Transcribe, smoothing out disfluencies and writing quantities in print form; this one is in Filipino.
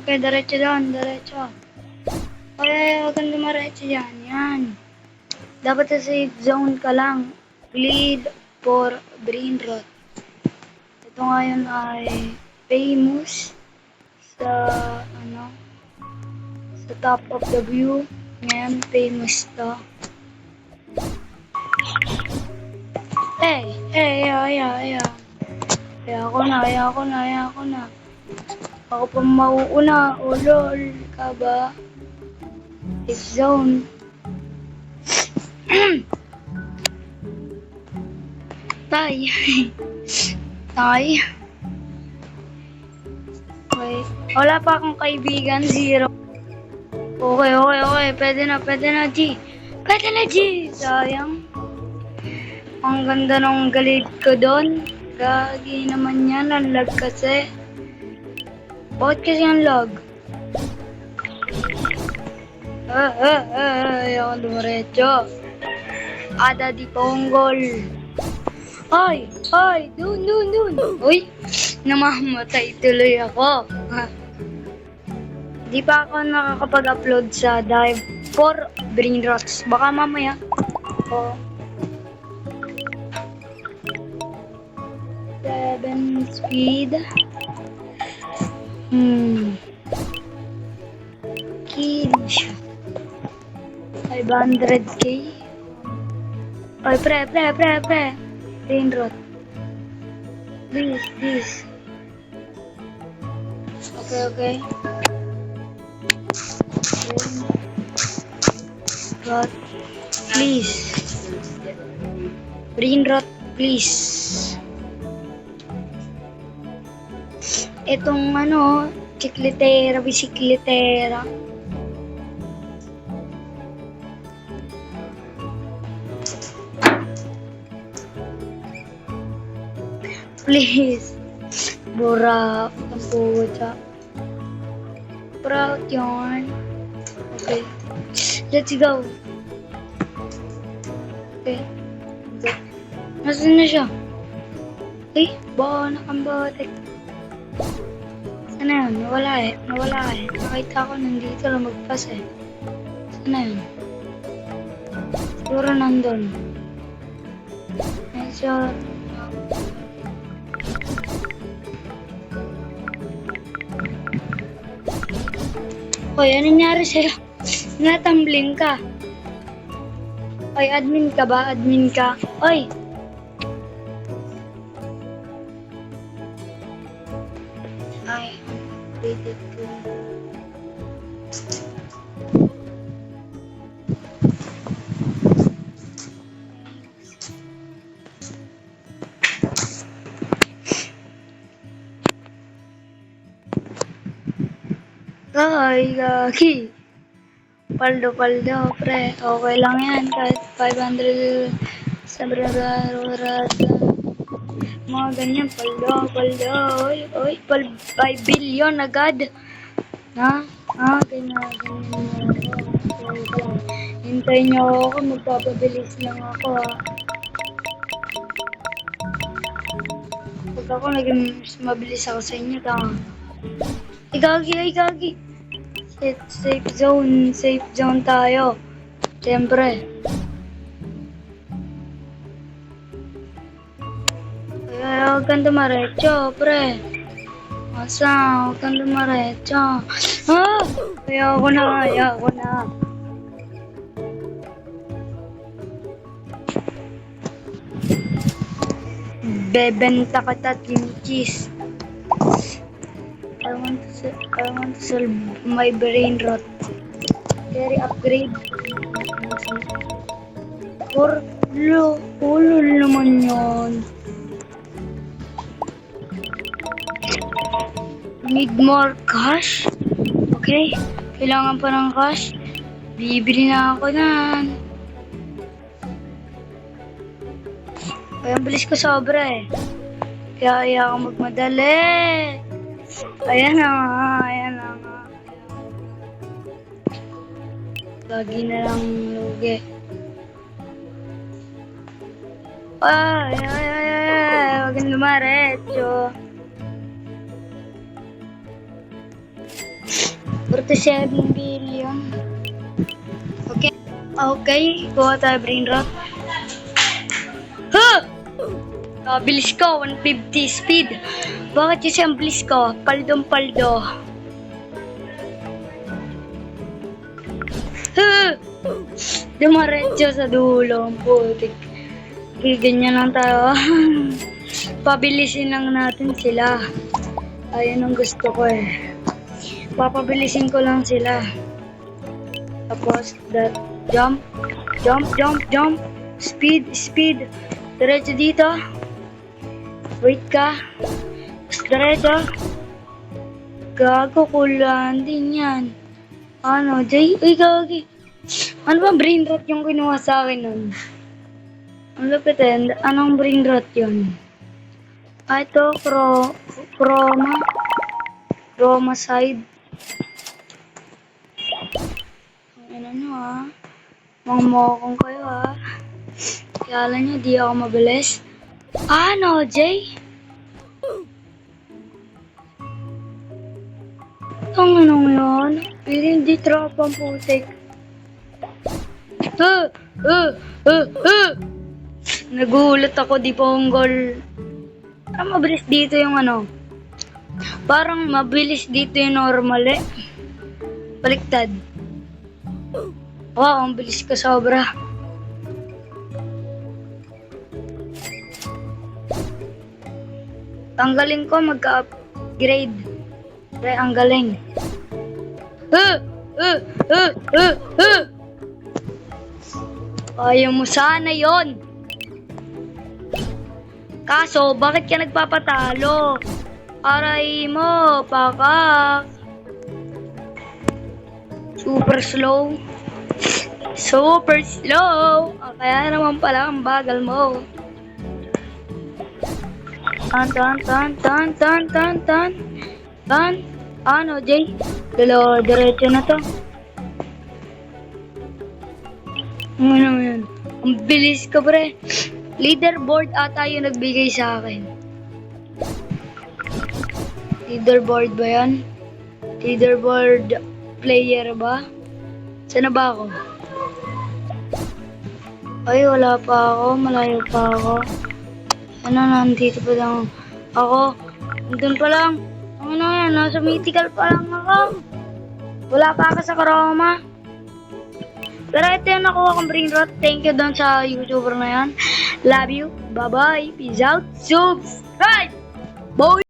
Okay, diretso doon, diretso. Okay, huwag kang dumiretso dyan. Yan. Dapat sa safe zone ka lang. Bleed for brain rot. Ito ngayon ay famous sa, ano, sa top of the view. Ngayon, famous to. Ay. Ako na. Ako pa mauuna. Oh, lol. Ka ba? Safe zone. Tay. Tay. Wait. Wala pa akong kaibigan. Zero. Okay. Pwede na, G. Pwede na, G. Sayang. Ang ganda ng galit ko doon. Gagi naman yan. Ang lag kasi. Bakit kasi ang lag? Ayoko dumiretso. Ada di ponggol. Ay! Dun! Uy! Namamatay tuloy ako. Di pa ako nakakapag-upload sa Dive for Brain Rots. Baka mamaya. Oh. 7 speed. Kill siya. 500k. Ay, pre. Brain rot. This. Okay. Rot. Please. Brain rot, please. Itong bisiklitera. Please. Bura. Ang puta. Proud yarn. Okay. Let's go. Okay. Nasaan na siya? Eh, baka nakambatik. Sana yun? Nawala eh. Nakita ko nandito lumagpas eh. Sana yun? Siguro nandun. Medyo... Hoy, ano nangyari sa'yo? Natumbling ka. Hoy, admin ka ba? Hoy! Ay, updated ko. Ay, gagi. Paldo, pre. Okay lang yan. Kahit 500 sa mga ganyan. Paldo. Oy, 5 billion agad. Ganyan. Hintayin niyo ako. Magpapabilis lang ako, ha. Pag ako naging mabilis ako sa inyo, tama. Ay, gagi. Safe zone tayo. Siyempre. Huwag kang dumaretso, pre. Huwag kang dumaretso. Ayoko na. Bebenta kita, Team Cheese. I want to solve my brain rot. Carry upgrade. Ulol naman yun. Need more cash? Okay. Kailangan pa ng cash. Bibili na ako nan. Kaya ang bilis ko sobra eh. Kaya ako magmadali. Ayan na nga. Lagi na lang lugi. Ay. Huwag kang dumaretso. to 7 billion. Okay. Okay, kuha tayo brain rot. Ha! Bilis ko, 150 speed. Bakit kasi ang bilis ko? Paldong-paldo. Ha! Dumaretso sa dulo, ang putik. Okay, ganyan lang tayo. Pabilisin lang natin sila. Ayun ang gusto ko eh. Papabilisin ko lang sila. Tapos, that, jump, jump, jump, jump. Speed, speed. Diretso dito. Wait ka. Tapos diretso. Gago, kulan din yan. Ano, Jay? Uy, gagi. Ano ba brain rot yung kinuha sa akin nun? Ang lupit eh. Anong brain rot yun? Ito, chroma side. Ano nyo ah. Mga mokong kayo ah. Kala nyo, di ako mabilis. Ano, Jay? Ang anong yun? Hindi tropang putik. Nagulat ako, di ponggol. Parang mabilis dito yung ano. Parang mabilis dito yung normal eh. Baliktad. Wow, ang bilis ko sobra. Tanggalin ko, magka-upgrade. Pre, ang galing. Ayaw mo sana yon. Kaso, bakit ka nagpapatalo? Aray mo, pakak. Super slow. Super slow. Kaya naman pala ang bagal mo. Tan. Ano, Jay? Diretso na to. Ano yun? Ang bilis ko, pre. Leaderboard ata yung nagbigay sa akin. Leaderboard ba yan? Leaderboard player ba? Saan na ba ako? Ay, wala pa ako. Malayo pa ako. Ano, nandito pa lang ako. Nandun pa lang. Ano yan? Nasa mythical pa lang ako. Wala pa ako sa chroma. Pero ito yung nakuha kong brain rot. Thank you doon sa YouTuber na yan. Love you. Bye-bye. Peace out. Subscribe. Boy!